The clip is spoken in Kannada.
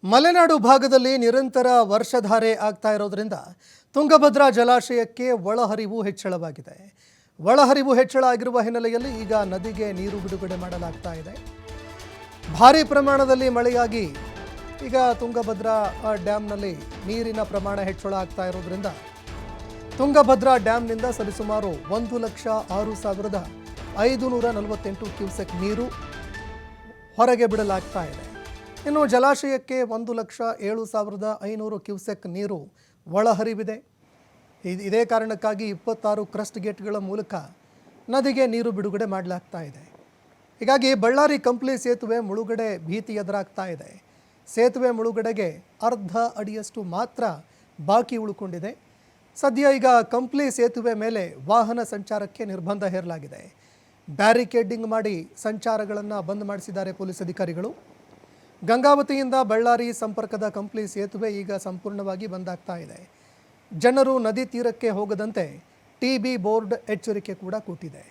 ಮಲೆನಾಡು ಭಾಗದಲ್ಲಿ ನಿರಂತರ ವರ್ಷಧಾರೆ ಆಗ್ತಾ ಇರೋದ್ರಿಂದ ತುಂಗಭದ್ರಾ ಜಲಾಶಯಕ್ಕೆ ಒಳಹರಿವು ಹೆಚ್ಚಳವಾಗಿದೆ. ಒಳಹರಿವು ಹೆಚ್ಚಳ ಆಗಿರುವ ಹಿನ್ನೆಲೆಯಲ್ಲಿ ಈಗ ನದಿಗೆ ನೀರು ಬಿಡುಗಡೆ ಮಾಡಲಾಗ್ತಾ ಇದೆ. ಭಾರೀ ಪ್ರಮಾಣದಲ್ಲಿ ಮಳೆಯಾಗಿ ಈಗ ತುಂಗಭದ್ರಾ ಡ್ಯಾಂನಲ್ಲಿ ನೀರಿನ ಪ್ರಮಾಣ ಹೆಚ್ಚಳ ಆಗ್ತಾ ಇರೋದ್ರಿಂದ ತುಂಗಭದ್ರಾ ಡ್ಯಾಂನಿಂದ ಸರಿಸುಮಾರು 1,06,548 ಕ್ಯೂಸೆಕ್ ನೀರು ಹೊರಗೆ ಬಿಡಲಾಗ್ತಾ ಇದೆ. ಇನ್ನು ಜಲಾಶಯಕ್ಕೆ 1,07,500 ಕ್ಯೂಸೆಕ್ ನೀರು ಒಳಹರಿವಿದೆ. ಇದೇ ಕಾರಣಕ್ಕಾಗಿ 26 ಕ್ರಸ್ಟ್ ಗೇಟ್ಗಳ ಮೂಲಕ ನದಿಗೆ ನೀರು ಬಿಡುಗಡೆ ಮಾಡಲಾಗ್ತಾ ಇದೆ. ಹೀಗಾಗಿ ಬಳ್ಳಾರಿ ಕಂಪ್ಲಿ ಸೇತುವೆ ಮುಳುಗಡೆ ಭೀತಿ ಎದುರಾಗ್ತಾ ಇದೆ. ಸೇತುವೆ ಮುಳುಗಡೆಗೆ ಅರ್ಧ ಅಡಿಯಷ್ಟು ಮಾತ್ರ ಬಾಕಿ ಉಳ್ಕೊಂಡಿದೆ. ಸದ್ಯ ಈಗ ಕಂಪ್ಲಿ ಸೇತುವೆ ಮೇಲೆ ವಾಹನ ಸಂಚಾರಕ್ಕೆ ನಿರ್ಬಂಧ ಹೇರಲಾಗಿದೆ. ಬ್ಯಾರಿಕೇಡಿಂಗ್ ಮಾಡಿ ಸಂಚಾರಗಳನ್ನು ಬಂದ್ ಮಾಡಿಸಿದ್ದಾರೆ ಪೊಲೀಸ್ ಅಧಿಕಾರಿಗಳು. ಗಂಗಾವತಿಯಿಂದ ಬಳ್ಳಾರಿ ಸಂಪರ್ಕದ ಕಂಪ್ಲಿ ಸೇತುವೆ ಈಗ ಸಂಪೂರ್ಣವಾಗಿ ಬಂದಾಗ್ತಾ ಇದೆ. ಜನರು ನದಿ ತೀರಕ್ಕೆ ಹೋಗದಂತೆ ಟಿಬಿ ಬೋರ್ಡ್ ಎಚ್ಚರಿಕೆ ಕೂಡ ಕೊಟ್ಟಿದೆ.